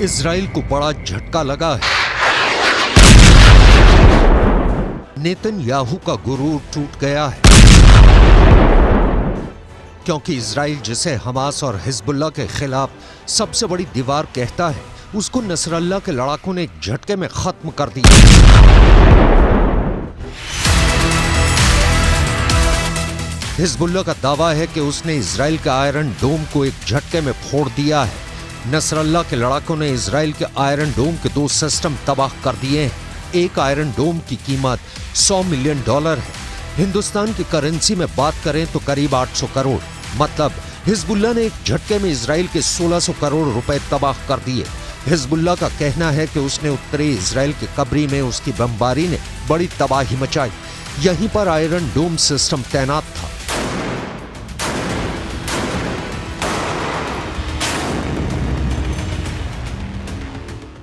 Israel को बड़ा झटका लगा है। नेतन्याहू का गुरूर टूट गया है, क्योंकि इजराइल जिसे हमास और हिजबुल्लाह के खिलाफ सबसे बड़ी दीवार कहता है, उसको नसरल्लाह के लड़ाकों ने एक झटके में खत्म कर दिया। हिजबुल्लाह का दावा है कि उसने इजराइल के आयरन डोम को एक झटके में फोड़ दिया है। नसरल्लाह के लड़ाकों ने इजराइल के आयरन डोम के 2 सिस्टम तबाह कर दिए हैं। एक आयरन डोम की कीमत $100 मिलियन है। हिंदुस्तान की करेंसी में बात करें तो करीब 800 करोड़। मतलब हिजबुल्लाह ने एक झटके में इजराइल के 1600 करोड़ रुपए तबाह कर दिए। हिजबुल्लाह का कहना है कि उसने उत्तरी इजराइल के कब्री में उसकी बमबारी ने बड़ी तबाही मचाई। यहीं पर आयरन डोम सिस्टम तैनात था।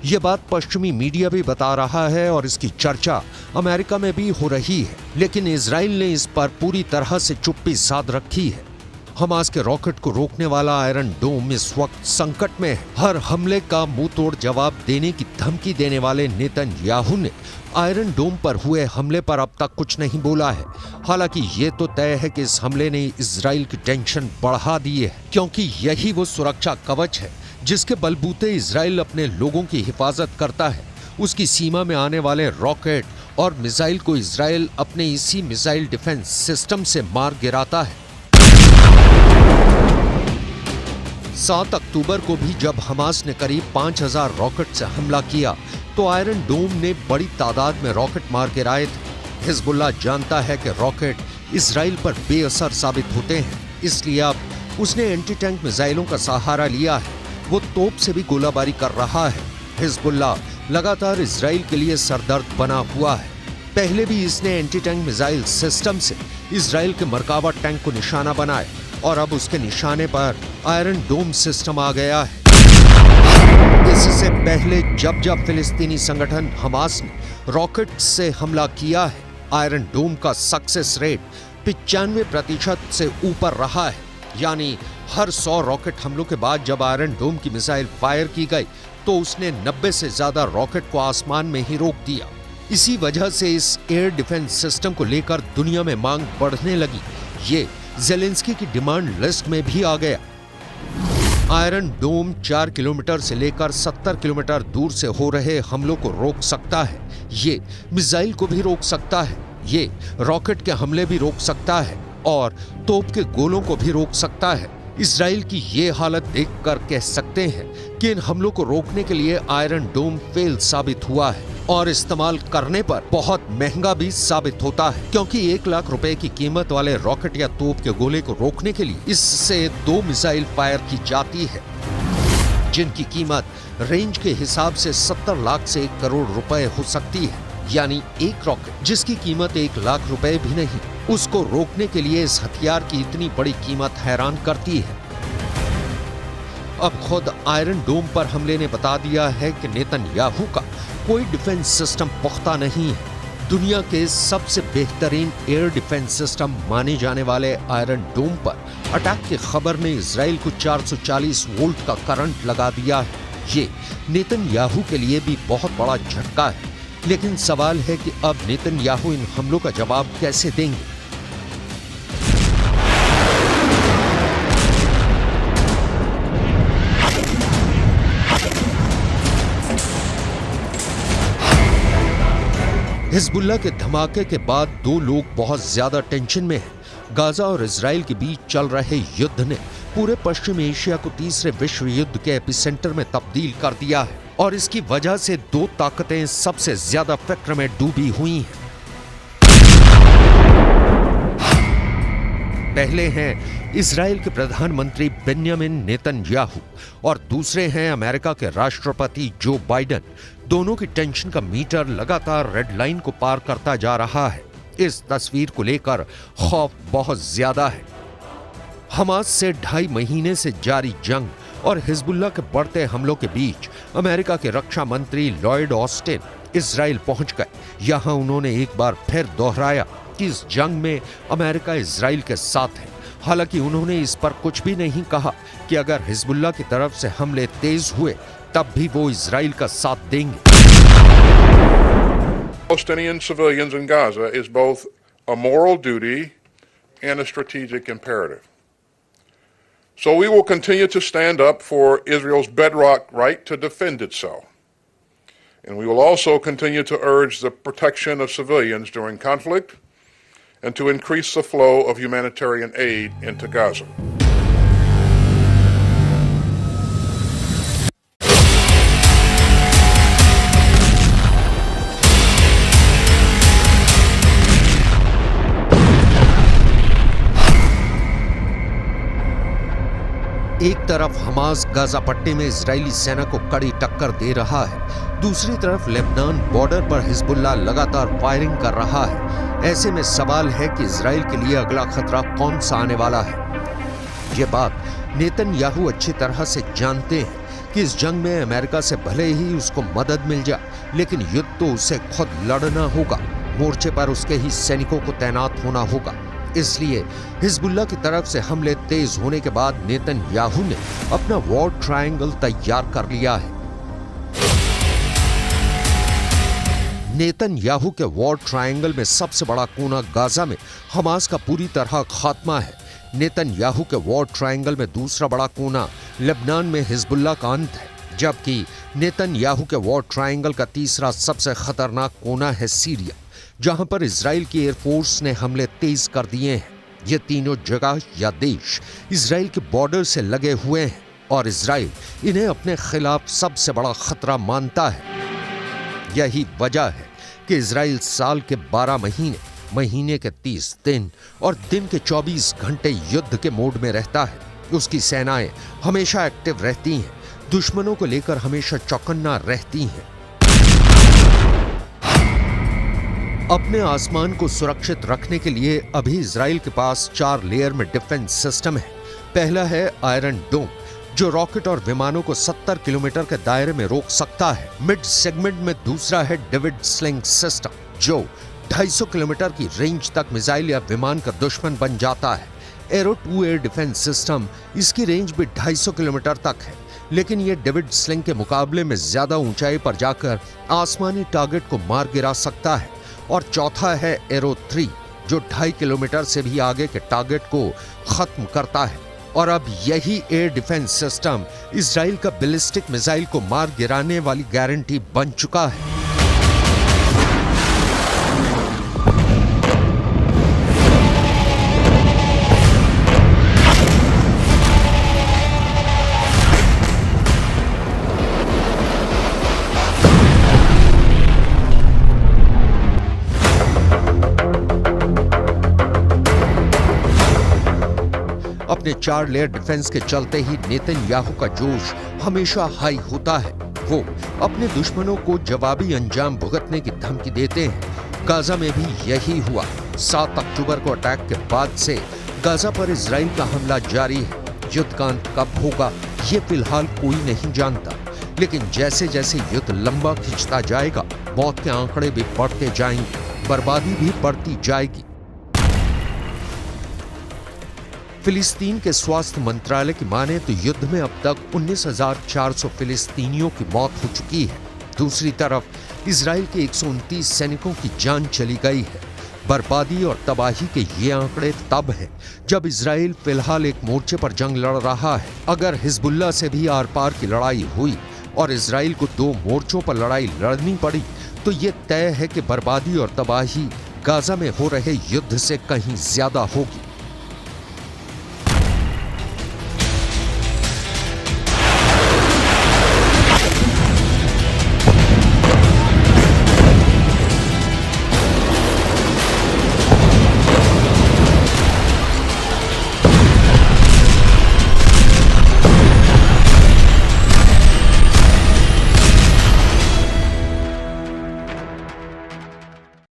ये बात पश्चिमी मीडिया भी बता रहा है और इसकी चर्चा अमेरिका में भी हो रही है, लेकिन इजराइल ने इस पर पूरी तरह से चुप्पी साध रखी है। हमास के रॉकेट को रोकने वाला आयरन डोम इस वक्त संकट में है। हर हमले का मुंह तोड़ जवाब देने की धमकी देने वाले नेतन्याहू ने आयरन डोम पर हुए हमले पर अब तक कुछ नहीं बोला है। हालांकि ये तो तय है कि इस हमले ने इजराइल की टेंशन बढ़ा दी है, क्योंकि यही वो सुरक्षा कवच है जिसके बलबूते इजराइल अपने लोगों की हिफाजत करता है। उसकी सीमा में आने वाले रॉकेट और मिसाइल को इजराइल अपने इसी मिसाइल डिफेंस सिस्टम से मार गिराता है। 7 अक्टूबर को भी जब हमास ने करीब 5000 रॉकेट से हमला किया तो आयरन डोम ने बड़ी तादाद में रॉकेट मार गिराए थे। हिजबुल्लाह जानता है कि रॉकेट इजराइल पर बेअसर साबित होते हैं, इसलिए अब उसने एंटी टैंक मिसाइलों का सहारा लिया है। वो तोप से भी गोलाबारी कर रहा है। हिजबुल्लाह लगातार इजराइल के लिए सरदर्द बना हुआ है। पहले भी इसने एंटी टैंक मिसाइल सिस्टम से इजराइल के मरकावा टैंक को निशाना बनाया और अब उसके निशाने पर आयरन डोम सिस्टम आ गया है। इससे पहले जब जब फिलिस्तीनी संगठन हमास ने रॉकेट से हमला किया है, आयरन डोम का सक्सेस रेट 95% से ऊपर रहा है। यानी हर 100 रॉकेट हमलों के बाद जब आयरन डोम की मिसाइल फायर की गई तो उसने 90 से ज्यादा रॉकेट को आसमान में ही रोक दिया। इसी वजह से इस एयर डिफेंस सिस्टम को लेकर दुनिया में मांग बढ़ने लगी। ये ज़ेलेंस्की की डिमांड लिस्ट में भी आ गया। आयरन डोम 4 किलोमीटर से लेकर 70 किलोमीटर दूर से हो रहे हमलों को रोक सकता है। ये मिसाइल को भी रोक सकता है, ये रॉकेट के हमले भी रोक सकता है और तोप के गोलों को भी रोक सकता है। इजराइल की ये हालत देखकर कह सकते हैं कि इन हमलों को रोकने के लिए आयरन डोम फेल साबित हुआ है और इस्तेमाल करने पर बहुत महंगा भी साबित होता है, क्योंकि 1 लाख रुपए की कीमत वाले रॉकेट या तोप के गोले को रोकने के लिए इससे 2 मिसाइल फायर की जाती है, जिनकी कीमत रेंज के हिसाब से 70 लाख से 1 करोड़ रुपए हो सकती है। यानी एक रॉकेट जिसकी कीमत 1 लाख रुपए भी नहीं, उसको रोकने के लिए इस हथियार की इतनी बड़ी कीमत हैरान करती है। अब खुद आयरन डोम पर हमले ने बता दिया है कि नेतन्याहू का कोई डिफेंस सिस्टम पुख्ता नहीं है। दुनिया के सबसे बेहतरीन एयर डिफेंस सिस्टम माने जाने वाले आयरन डोम पर अटैक की खबर ने इजराइल को 440 वोल्ट का करंट लगा दिया है। ये नेतन्याहू के लिए भी बहुत बड़ा झटका है। लेकिन सवाल है कि अब नेतन्याहू इन हमलों का जवाब कैसे देंगे। हिजबुल्लाह के धमाके के बाद 2 लोग बहुत ज्यादा टेंशन में हैं। गाजा और इजराइल के बीच चल रहे युद्ध ने पूरे पश्चिम एशिया को तीसरे विश्व युद्ध के एपिसेंटर में तब्दील कर दिया है और इसकी वजह से 2 ताकतें सबसे ज्यादा फिक्र में डूबी हुई हैं। पहले हैं इजराइल के प्रधानमंत्री बेंयामिन नेतन्याहू और दूसरे हैं अमेरिका के राष्ट्रपति जो बाइडेन। दोनों की टेंशन का मीटर लगातार रेड लाइन को पार करता जा रहा है। इस तस्वीर को लेकर खौफ बहुत ज्यादा है। हमास से 2.5 महीने से जारी जंग और हिजबुल्लाह के बढ़ते हमलों के बीच अमेरिका के रक्षा मंत्री लॉयड ऑस्टिन इजराइल पहुंच गए। यहां उन्होंने एक बार फिर दोहराया कि इस जंग में अमेरिका इजराइल के साथ है। हालांकि उन्होंने इस पर कुछ भी नहीं कहा कि अगर हिजबुल्लाह की तरफ से हमले तेज हुए तब भी वो इजराइल का साथ देंगे। Palestinian civilians in Gaza is both a moral duty and a strategic imperative. So we will continue to stand up for Israel's bedrock right to defend itself. And we will also continue to urge the protection of civilians during conflict and to increase the flow of humanitarian aid into Gaza. एक तरफ Hamas Gaza पट्टी में Israeli सेना को कड़ी टक्कर दे रहा है, दूसरी तरफ लेबनान बॉर्डर पर हिजबुल्लाह लगातार फायरिंग कर रहा है। ऐसे में सवाल है कि इजराइल के लिए अगला खतरा कौन सा आने वाला है। ये बात नेतन्याहू अच्छी तरह से जानते हैं कि इस जंग में अमेरिका से भले ही उसको मदद मिल जाए, लेकिन युद्ध तो उसे खुद लड़ना होगा। मोर्चे पर उसके ही सैनिकों को तैनात होना होगा। इसलिए हिजबुल्लाह की तरफ से हमले तेज होने के बाद नेतन्याहू ने अपना वॉर ट्रायंगल तैयार कर लिया है। नेतन्याहू के वॉर ट्रायंगल में सबसे बड़ा कोना गाजा में हमास का पूरी तरह खात्मा है। नेतन्याहू के वॉर ट्रायंगल में दूसरा बड़ा कोना लेबनान में हिजबुल्लाह का अंत है, जबकि नेतन्याहू के वॉर ट्रायंगल का तीसरा सबसे खतरनाक कोना है सीरिया, जहां पर इजराइल की एयरफोर्स ने हमले तेज कर दिए हैं। ये तीनों जगह या देश इजराइल के बॉर्डर से लगे हुए हैं और इजराइल इन्हें अपने खिलाफ सबसे बड़ा खतरा मानता है। यही वजह है कि इजराइल साल के 12 महीने, महीने के 30 दिन और दिन के 24 घंटे युद्ध के मोड में रहता है। उसकी सेनाएं हमेशा एक्टिव रहती हैं, दुश्मनों को लेकर हमेशा चौकन्ना रहती हैं। अपने आसमान को सुरक्षित रखने के लिए अभी इजराइल के पास 4 लेयर में डिफेंस सिस्टम है। पहला है आयरन डोम, जो रॉकेट और विमानों को 70 किलोमीटर के दायरे में रोक सकता है। मिड सेगमेंट में दूसरा है डेविड स्लिंग सिस्टम, जो 250 किलोमीटर की रेंज तक मिसाइल या विमान का दुश्मन बन जाता है। एरो 2 एयर डिफेंस सिस्टम, इसकी रेंज भी 250 किलोमीटर तक है, लेकिन यह डेविड स्लिंग के मुकाबले में ज्यादा ऊंचाई पर जाकर आसमानी टारगेट को मार गिरा सकता है। और चौथा है एरो 3, जो 2.5 किलोमीटर से भी आगे के टारगेट को खत्म करता है। और अब यही एयर डिफेंस सिस्टम इजराइल का बैलिस्टिक मिसाइल को मार गिराने वाली गारंटी बन चुका है। अपने 4 लेयर डिफेंस के चलते ही नेतन्याहू का जोश हमेशा हाई होता है। वो अपने दुश्मनों को जवाबी अंजाम भुगतने की धमकी देते हैं। गाजा में भी यही हुआ। 7 अक्टूबर को अटैक के बाद से गाजा पर इजराइल का हमला जारी है। युद्ध का अंत कब होगा ये फिलहाल कोई नहीं जानता, लेकिन जैसे जैसे युद्ध लंबा खिंचता जाएगा, मौत के आंकड़े भी बढ़ते जाएंगे, बर्बादी भी बढ़ती जाएगी। फिलिस्तीन के स्वास्थ्य मंत्रालय की माने तो युद्ध में अब तक 19,400 फिलिस्तीनियों की मौत हो चुकी है। दूसरी तरफ इजराइल के 129 सैनिकों की जान चली गई है। बर्बादी और तबाही के ये आंकड़े तब हैं जब इजराइल फिलहाल एक मोर्चे पर जंग लड़ रहा है। अगर हिजबुल्लाह से भी आर पार की लड़ाई हुई और इजराइल को 2 मोर्चों पर लड़ाई लड़नी पड़ी, तो ये तय है कि बर्बादी और तबाही गाजा में हो रहे युद्ध से कहीं ज्यादा होगी।